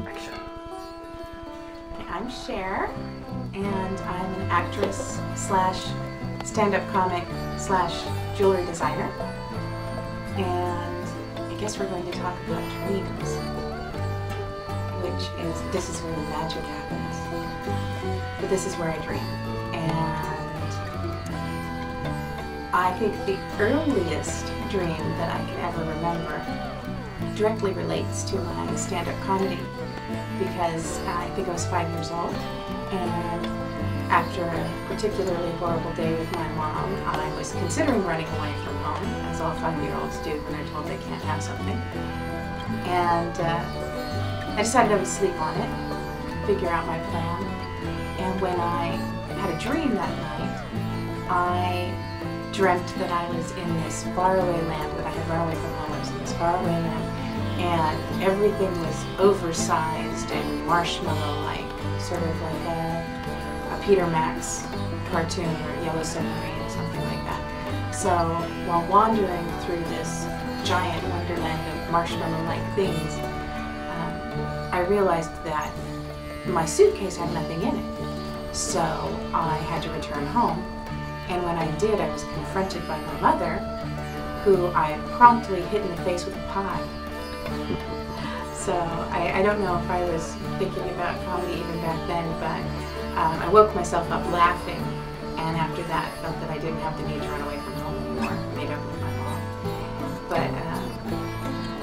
Action. I'm Cher, and I'm an actress slash stand-up comic slash jewelry designer. And I guess we're going to talk about dreams, this is where the magic happens. But this is where I dream. And I think the earliest dream that I can ever remember directly relates to my stand-up comedy, because I think I was 5 years old, and after a particularly horrible day with my mom, I was considering running away from home, as all 5-year-olds do when they're told they can't have something. And I decided I would sleep on it, figure out my plan, and when I had a dream that night, I dreamt that I was in this faraway land, that I had run away from home. I was in this faraway land, and everything was oversized and marshmallow-like, sort of like a Peter Max cartoon or Yellow Submarine or something like that. So while wandering through this giant wonderland of marshmallow-like things, I realized that my suitcase had nothing in it. So I had to return home. And when I did, I was confronted by my mother, who I promptly hit in the face with a pie. So I don't know if I was thinking about comedy even back then, but I woke myself up laughing, and after that felt that I didn't have the need to run away from home anymore, made up with my mom. But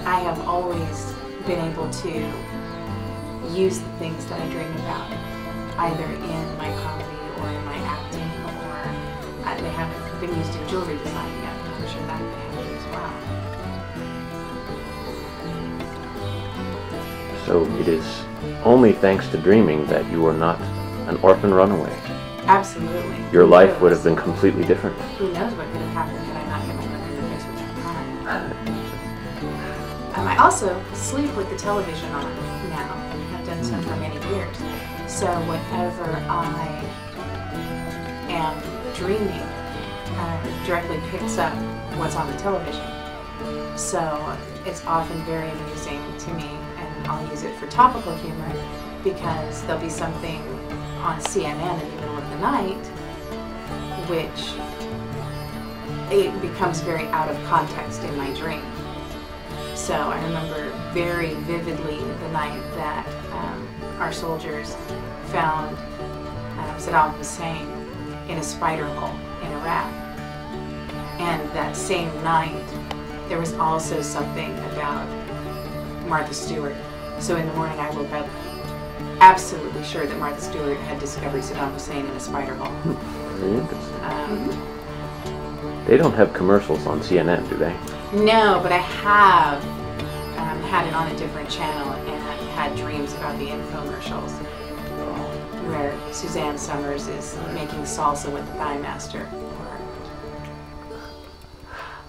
I have always been able to use the things that I dream about, either in my comedy or in my acting, or they haven't been used in jewelry design yet, but I'm sure that could happen as well. So it is only thanks to dreaming that you were not an orphan runaway. Absolutely. Your life would have been completely different. Who knows what could have happened had I not hit my mother in the face with that pie. I also sleep with the television on now. I've done so for many years. So whatever I am dreaming directly picks up what's on the television. So it's often very amusing to me, and I'll use it for topical humor, because there'll be something on CNN in the middle of the night which it becomes very out of context in my dream. So I remember very vividly the night that our soldiers found Saddam Hussein in a spider hole in Iraq. And that same night, there was also something about Martha Stewart. So in the morning I woke up absolutely sure that Martha Stewart had discovered Saddam Hussein in a spider hole. Very interesting. They don't have commercials on CNN, do they? No, but I have had it on a different channel and had dreams about the infomercials, where Suzanne Summers is making salsa with the Thigh Master, or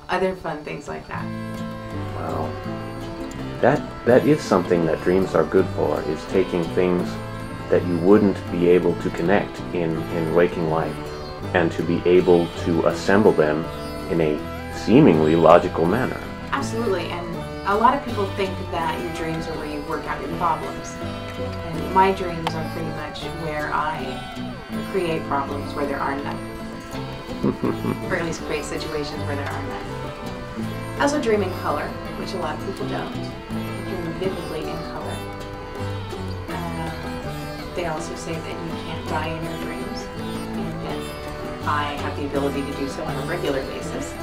other fun things like that. Wow. That is something that dreams are good for, is taking things that you wouldn't be able to connect in waking life, and to be able to assemble them in a seemingly logical manner. Absolutely, and a lot of people think that your dreams are where you work out your problems. And my dreams are pretty much where I create problems where there are none. Or at least create situations where there are none. I also dream in color, which a lot of people don't. Dream vividly in color. They also say that you can't die in your dreams, and yet I have the ability to do so on a regular basis.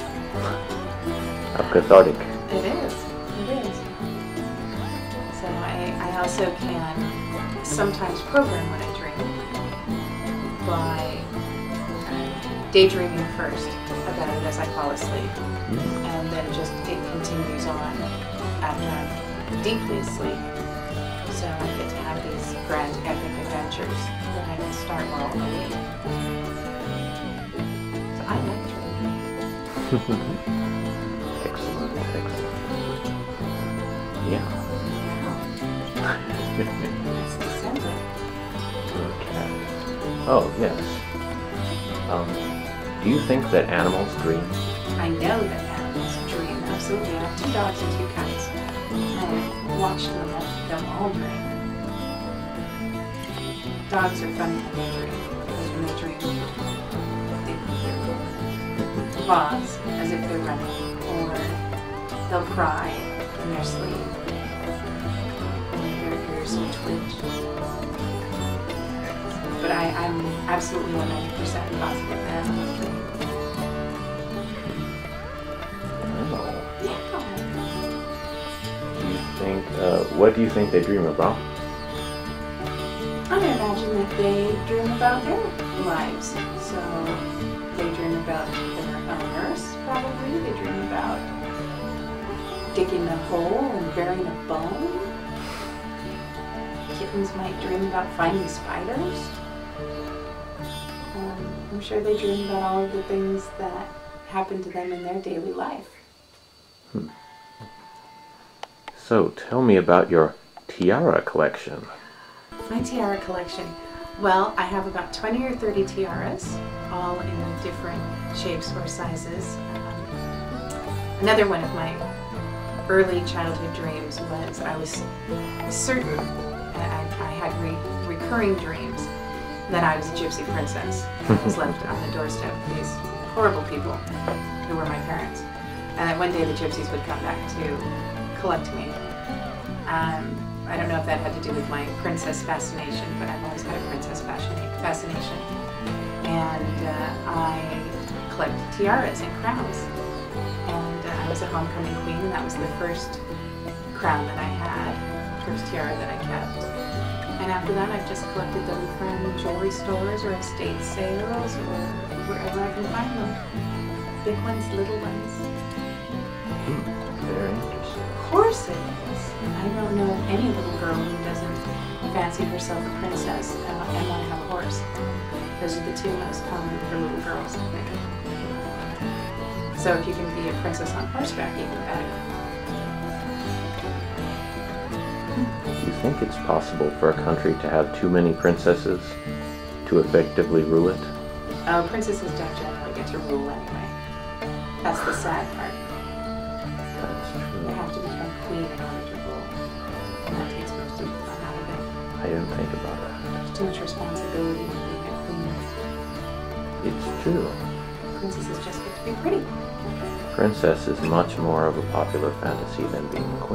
How cathartic. It is. It is. So I also can sometimes program what I dream by daydreaming first about it as I fall asleep, and then just it continues on after I'm deeply asleep. So I get to have these grand epic adventures that I can start while awake. So I like dreaming. Excellent, excellent. Yeah. That's the center. Okay. Oh, yes. Do you think that animals dream? I know that animals dream, absolutely. I have 2 dogs and 2 cats. I've watched them all dream. dogs are funny when they dream, because when they dream, they move their paws as if they're running, or they'll cry in their sleep, or their ears will twitch. But I'm absolutely 100% positive that animals dream. What do you think they dream about? I imagine that they dream about their lives. So they dream about their owners, probably. They dream about digging a hole and burying a bone. Kittens might dream about finding spiders. I'm sure they dream about all of the things that happen to them in their daily life. So tell me about your tiara collection. My tiara collection. Well, I have about 20 or 30 tiaras, all in different shapes or sizes. Another one of my early childhood dreams was I was certain, I had recurring dreams, that I was a gypsy princess. I was left on the doorstep of these horrible people who were my parents. And that one day the gypsies would come back to collect me. I don't know if that had to do with my princess fascination, but I've always had a princess fascination. And I collect tiaras and crowns. And I was a homecoming queen, and that was the first crown that I had, first tiara that I kept. And after that, I've just collected them from jewelry stores or estate sales or wherever I can find them. Big ones, little ones. Very interesting. Of course it is. I don't know any little girl who doesn't fancy herself a princess and want to have a horse. Those are the two most common for little girls, I think. So if you can be a princess on horseback, even better. Do you think it's possible for a country to have too many princesses to effectively rule it? Oh, princesses don't generally get to rule anyway. That's the sad part. That's true. They have to become queen in order to rule. And that takes most of the fun out of it. I didn't think about that. There's too much responsibility in being a queen. It's true. Princesses just get to be pretty. Princess is much more of a popular fantasy than being a queen.